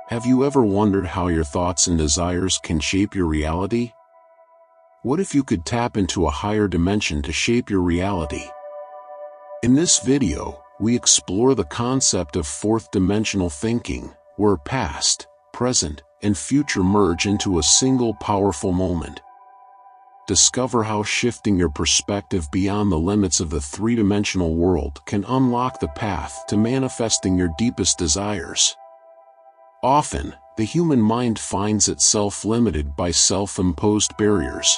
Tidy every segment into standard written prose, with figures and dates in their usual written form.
Have you ever wondered how your thoughts and desires can shape your reality? What if you could tap into a higher dimension to shape your reality? In this video, we explore the concept of fourth-dimensional thinking, where past, present, and future merge into a single powerful moment. Discover how shifting your perspective beyond the limits of the three-dimensional world can unlock the path to manifesting your deepest desires. Often, the human mind finds itself limited by self-imposed barriers.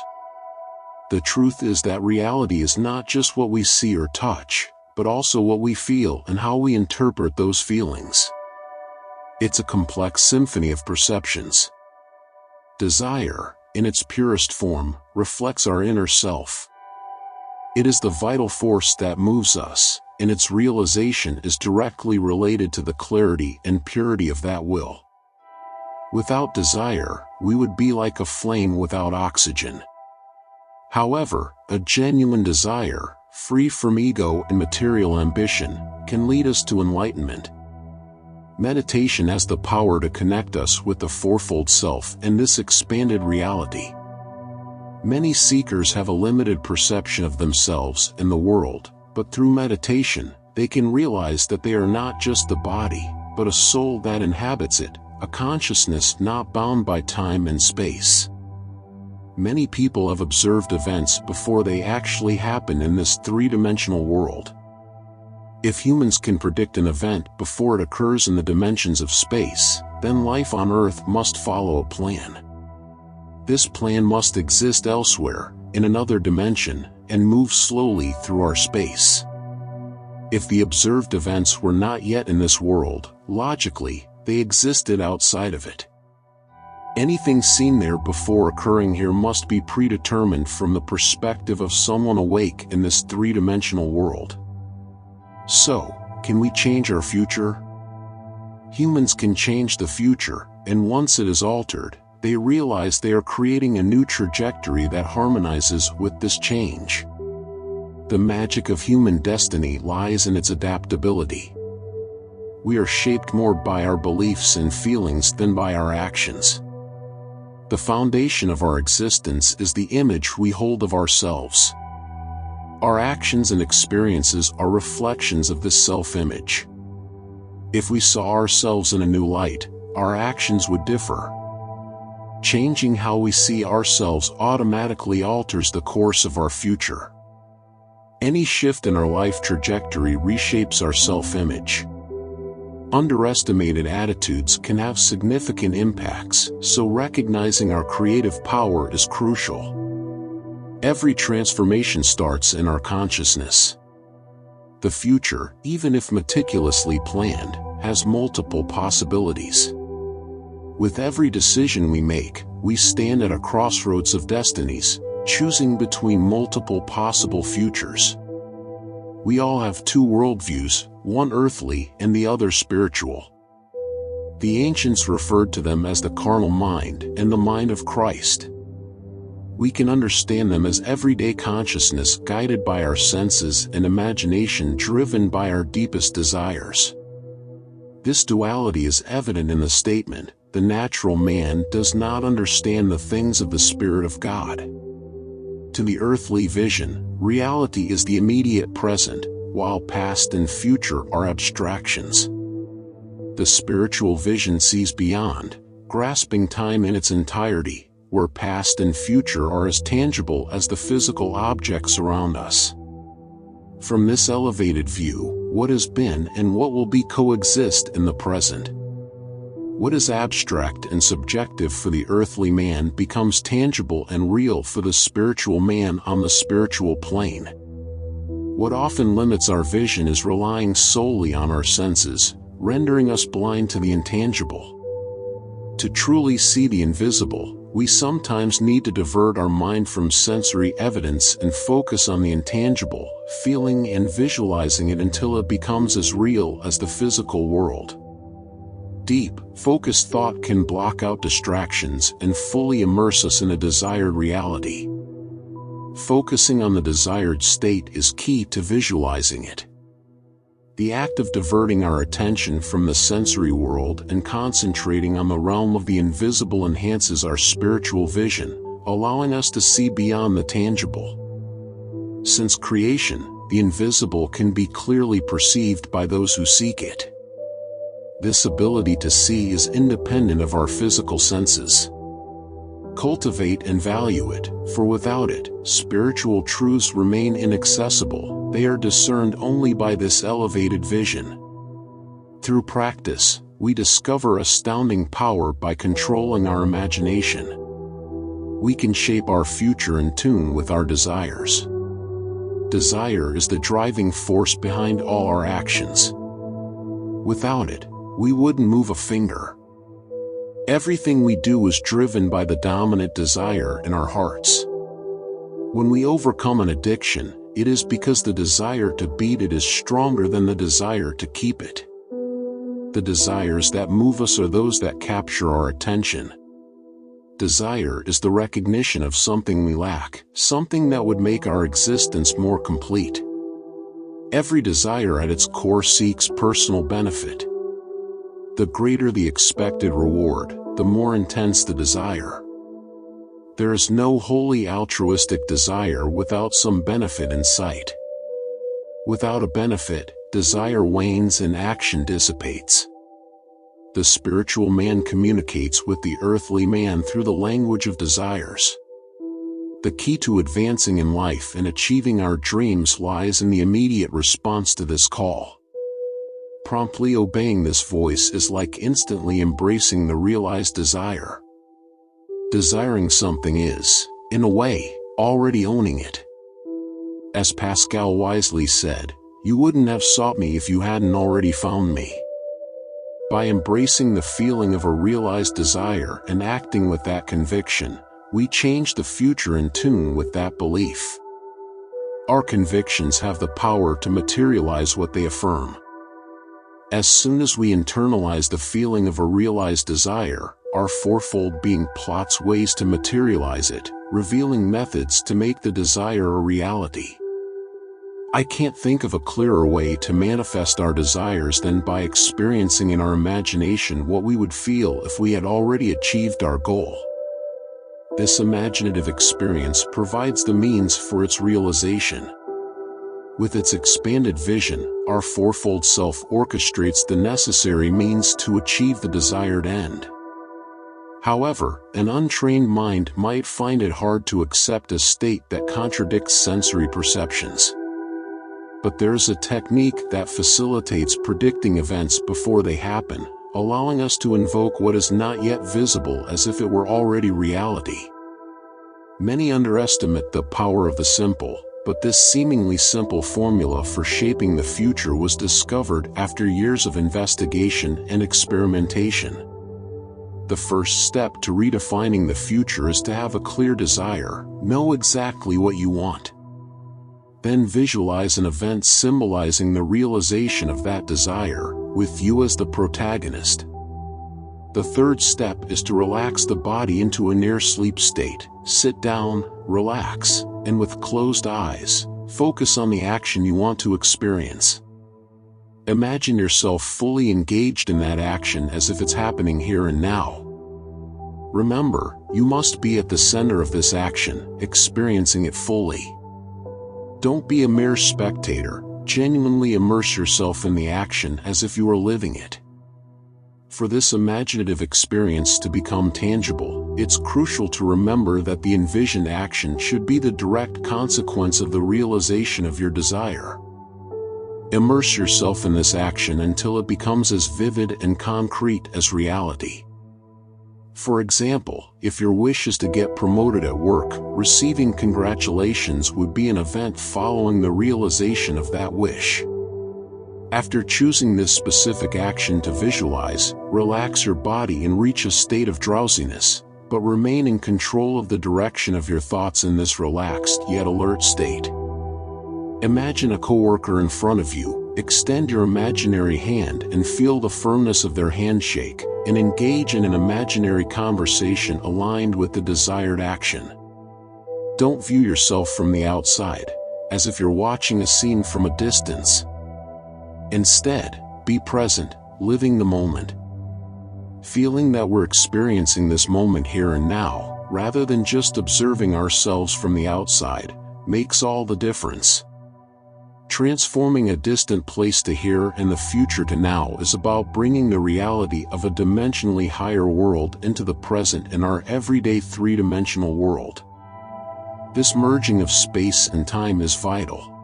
The truth is that reality is not just what we see or touch, but also what we feel and how we interpret those feelings. It's a complex symphony of perceptions. Desire, in its purest form, reflects our inner self. It is the vital force that moves us, and its realization is directly related to the clarity and purity of that will. Without desire, we would be like a flame without oxygen. However, a genuine desire, free from ego and material ambition, can lead us to enlightenment. Meditation has the power to connect us with the fourfold self and this expanded reality. Many seekers have a limited perception of themselves and the world, but through meditation, they can realize that they are not just the body, but a soul that inhabits it, a consciousness not bound by time and space. Many people have observed events before they actually happen in this three-dimensional world. If humans can predict an event before it occurs in the dimensions of space, then life on Earth must follow a plan. This plan must exist elsewhere, in another dimension, and move slowly through our space. If the observed events were not yet in this world, logically, they existed outside of it. Anything seen there before occurring here must be predetermined from the perspective of someone awake in this three-dimensional world. So, can we change our future? Humans can change the future, and once it is altered, they realize they are creating a new trajectory that harmonizes with this change. The magic of human destiny lies in its adaptability. We are shaped more by our beliefs and feelings than by our actions. The foundation of our existence is the image we hold of ourselves. Our actions and experiences are reflections of this self-image. If we saw ourselves in a new light, our actions would differ. Changing how we see ourselves automatically alters the course of our future. Any shift in our life trajectory reshapes our self-image. Underestimated attitudes can have significant impacts, so recognizing our creative power is crucial. Every transformation starts in our consciousness. The future, even if meticulously planned, has multiple possibilities. With every decision we make, we stand at a crossroads of destinies, choosing between multiple possible futures. We all have two worldviews, one earthly and the other spiritual. The ancients referred to them as the carnal mind and the mind of Christ. We can understand them as everyday consciousness guided by our senses and imagination driven by our deepest desires. This duality is evident in the statement, "The natural man does not understand the things of the Spirit of God." To the earthly vision, reality is the immediate present, while past and future are abstractions. The spiritual vision sees beyond, grasping time in its entirety, where past and future are as tangible as the physical objects around us. From this elevated view, what has been and what will be coexist in the present. What is abstract and subjective for the earthly man becomes tangible and real for the spiritual man on the spiritual plane. What often limits our vision is relying solely on our senses, rendering us blind to the intangible. To truly see the invisible, we sometimes need to divert our mind from sensory evidence and focus on the intangible, feeling and visualizing it until it becomes as real as the physical world. Deep, focused thought can block out distractions and fully immerse us in a desired reality. Focusing on the desired state is key to visualizing it. The act of diverting our attention from the sensory world and concentrating on the realm of the invisible enhances our spiritual vision, allowing us to see beyond the tangible. Since creation, the invisible can be clearly perceived by those who seek it. This ability to see is independent of our physical senses. Cultivate and value it, for without it, spiritual truths remain inaccessible. They are discerned only by this elevated vision. Through practice, we discover astounding power by controlling our imagination. We can shape our future in tune with our desires. Desire is the driving force behind all our actions. Without it, we wouldn't move a finger. Everything we do is driven by the dominant desire in our hearts. When we overcome an addiction, it is because the desire to beat it is stronger than the desire to keep it. The desires that move us are those that capture our attention. Desire is the recognition of something we lack, something that would make our existence more complete. Every desire at its core seeks personal benefit. The greater the expected reward, the more intense the desire. There is no wholly altruistic desire without some benefit in sight. Without a benefit, desire wanes and action dissipates. The spiritual man communicates with the earthly man through the language of desires. The key to advancing in life and achieving our dreams lies in the immediate response to this call. Promptly obeying this voice is like instantly embracing the realized desire. Desiring something is, in a way, already owning it. As Pascal wisely said, "You wouldn't have sought me if you hadn't already found me." By embracing the feeling of a realized desire and acting with that conviction, we change the future in tune with that belief. Our convictions have the power to materialize what they affirm. As soon as we internalize the feeling of a realized desire, our fourfold being plots ways to materialize it, revealing methods to make the desire a reality. I can't think of a clearer way to manifest our desires than by experiencing in our imagination what we would feel if we had already achieved our goal. This imaginative experience provides the means for its realization. With its expanded vision, our fourfold self orchestrates the necessary means to achieve the desired end. However, an untrained mind might find it hard to accept a state that contradicts sensory perceptions. But there's a technique that facilitates predicting events before they happen, allowing us to invoke what is not yet visible as if it were already reality. Many underestimate the power of the simple, but this seemingly simple formula for shaping the future was discovered after years of investigation and experimentation. The first step to redefining the future is to have a clear desire, know exactly what you want. Then visualize an event symbolizing the realization of that desire, with you as the protagonist. The third step is to relax the body into a near sleep state. Sit down, relax, and with closed eyes, focus on the action you want to experience. Imagine yourself fully engaged in that action as if it's happening here and now. Remember, you must be at the center of this action, experiencing it fully. Don't be a mere spectator, genuinely immerse yourself in the action as if you were living it. For this imaginative experience to become tangible, it's crucial to remember that the envisioned action should be the direct consequence of the realization of your desire. Immerse yourself in this action until it becomes as vivid and concrete as reality. For example, if your wish is to get promoted at work, receiving congratulations would be an event following the realization of that wish. After choosing this specific action to visualize, relax your body and reach a state of drowsiness, but remain in control of the direction of your thoughts in this relaxed yet alert state. Imagine a coworker in front of you, extend your imaginary hand and feel the firmness of their handshake, and engage in an imaginary conversation aligned with the desired action. Don't view yourself from the outside, as if you're watching a scene from a distance. Instead, be present, living the moment. Feeling that we're experiencing this moment here and now, rather than just observing ourselves from the outside, makes all the difference. Transforming a distant place to here and the future to now is about bringing the reality of a dimensionally higher world into the present in our everyday three-dimensional world. This merging of space and time is vital.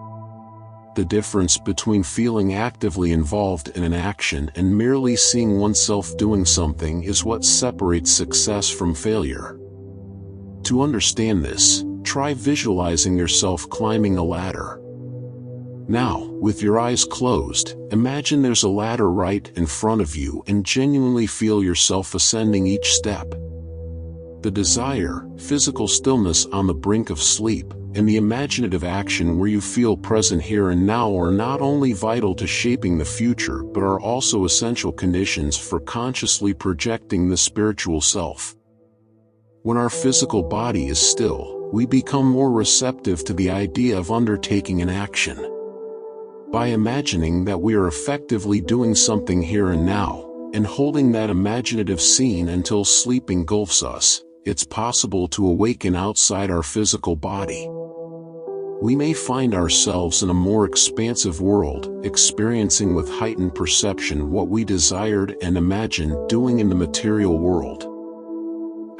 The difference between feeling actively involved in an action and merely seeing oneself doing something is what separates success from failure. To understand this, try visualizing yourself climbing a ladder. Now, with your eyes closed, imagine there's a ladder right in front of you and genuinely feel yourself ascending each step. The desire, physical stillness on the brink of sleep, and the imaginative action where you feel present here and now are not only vital to shaping the future but are also essential conditions for consciously projecting the spiritual self. When our physical body is still, we become more receptive to the idea of undertaking an action. By imagining that we are effectively doing something here and now, and holding that imaginative scene until sleep engulfs us, it's possible to awaken outside our physical body. We may find ourselves in a more expansive world, experiencing with heightened perception what we desired and imagined doing in the material world.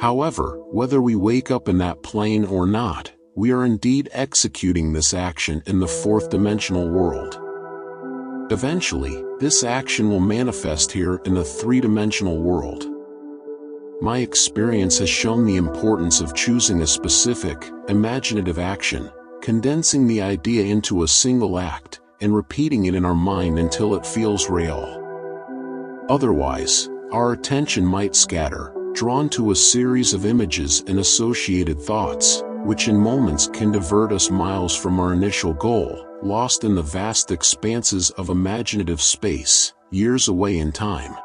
However, whether we wake up in that plane or not, we are indeed executing this action in the fourth-dimensional world. Eventually, this action will manifest here in the three-dimensional world. My experience has shown the importance of choosing a specific, imaginative action, condensing the idea into a single act, and repeating it in our mind until it feels real. Otherwise, our attention might scatter, drawn to a series of images and associated thoughts, which in moments can divert us miles from our initial goal, lost in the vast expanses of imaginative space, years away in time.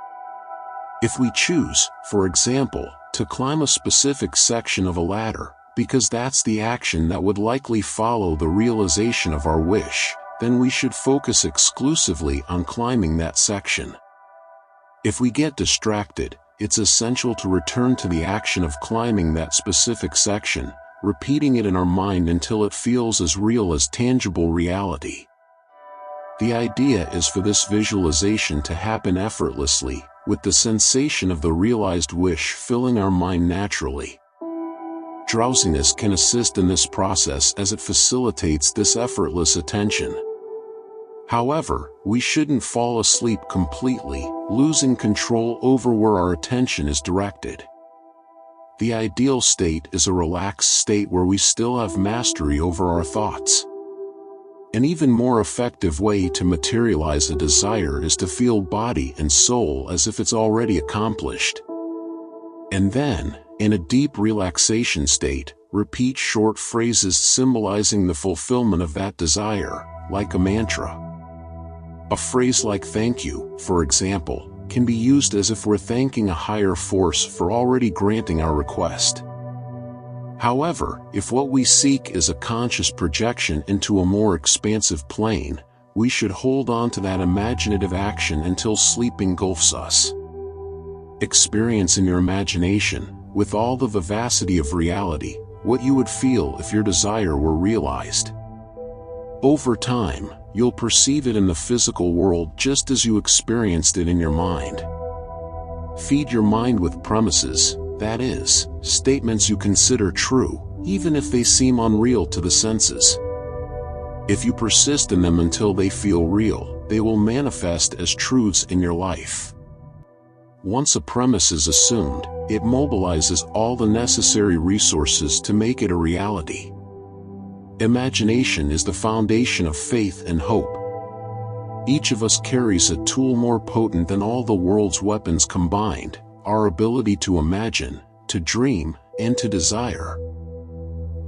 If we choose, for example, to climb a specific section of a ladder, because that's the action that would likely follow the realization of our wish, then we should focus exclusively on climbing that section. If we get distracted, it's essential to return to the action of climbing that specific section, repeating it in our mind until it feels as real as tangible reality. The idea is for this visualization to happen effortlessly, with the sensation of the realized wish filling our mind naturally. Drowsiness can assist in this process as it facilitates this effortless attention. However, we shouldn't fall asleep completely, losing control over where our attention is directed. The ideal state is a relaxed state where we still have mastery over our thoughts. An even more effective way to materialize a desire is to feel body and soul as if it's already accomplished. And then, in a deep relaxation state, repeat short phrases symbolizing the fulfillment of that desire, like a mantra. A phrase like "thank you," for example, can be used as if we're thanking a higher force for already granting our request. However, if what we seek is a conscious projection into a more expansive plane, we should hold on to that imaginative action until sleep engulfs us. Experience in your imagination, with all the vivacity of reality, what you would feel if your desire were realized. Over time, you'll perceive it in the physical world just as you experienced it in your mind. Feed your mind with premises, that is, statements you consider true, even if they seem unreal to the senses. If you persist in them until they feel real, they will manifest as truths in your life. Once a premise is assumed, it mobilizes all the necessary resources to make it a reality. Imagination is the foundation of faith and hope. Each of us carries a tool more potent than all the world's weapons combined: our ability to imagine, to dream, and to desire.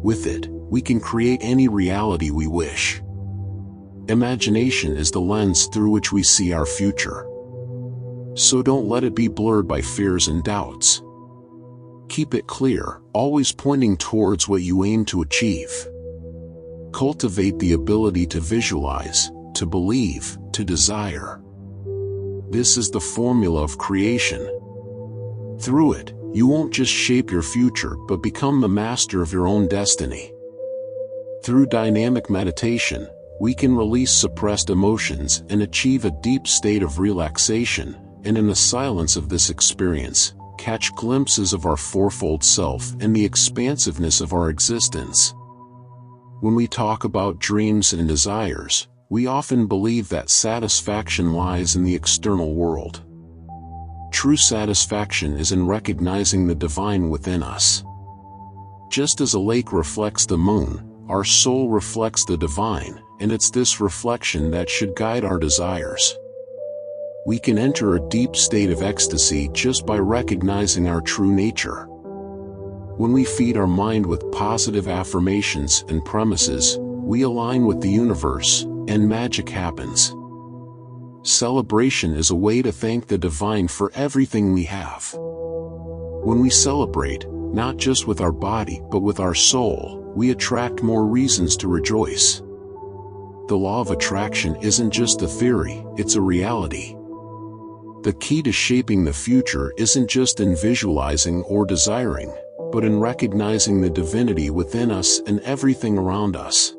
With it, we can create any reality we wish. Imagination is the lens through which we see our future. So don't let it be blurred by fears and doubts. Keep it clear, always pointing towards what you aim to achieve. Cultivate the ability to visualize, to believe, to desire. This is the formula of creation. Through it, you won't just shape your future but become the master of your own destiny. Through dynamic meditation, we can release suppressed emotions and achieve a deep state of relaxation, and in the silence of this experience, catch glimpses of our fourfold self and the expansiveness of our existence. When we talk about dreams and desires, we often believe that satisfaction lies in the external world. True satisfaction is in recognizing the divine within us. Just as a lake reflects the moon, our soul reflects the divine, and it's this reflection that should guide our desires. We can enter a deep state of ecstasy just by recognizing our true nature. When we feed our mind with positive affirmations and premises, we align with the universe, and magic happens. Celebration is a way to thank the divine for everything we have. When we celebrate, not just with our body but with our soul, we attract more reasons to rejoice. The law of attraction isn't just a theory, it's a reality. The key to shaping the future isn't just in visualizing or desiring, but in recognizing the divinity within us and everything around us.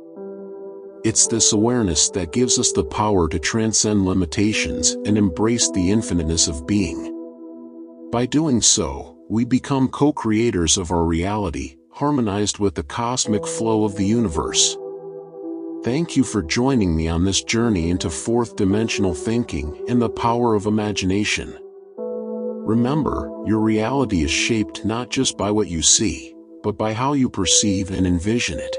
It's this awareness that gives us the power to transcend limitations and embrace the infiniteness of being. By doing so, we become co-creators of our reality, harmonized with the cosmic flow of the universe. Thank you for joining me on this journey into fourth-dimensional thinking and the power of imagination. Remember, your reality is shaped not just by what you see, but by how you perceive and envision it.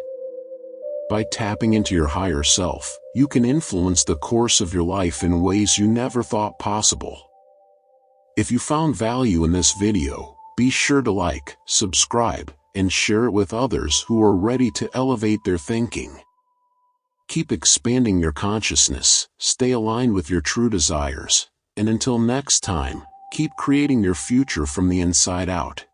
By tapping into your higher self, you can influence the course of your life in ways you never thought possible. If you found value in this video, be sure to like, subscribe, and share it with others who are ready to elevate their thinking. Keep expanding your consciousness, stay aligned with your true desires, and until next time, keep creating your future from the inside out.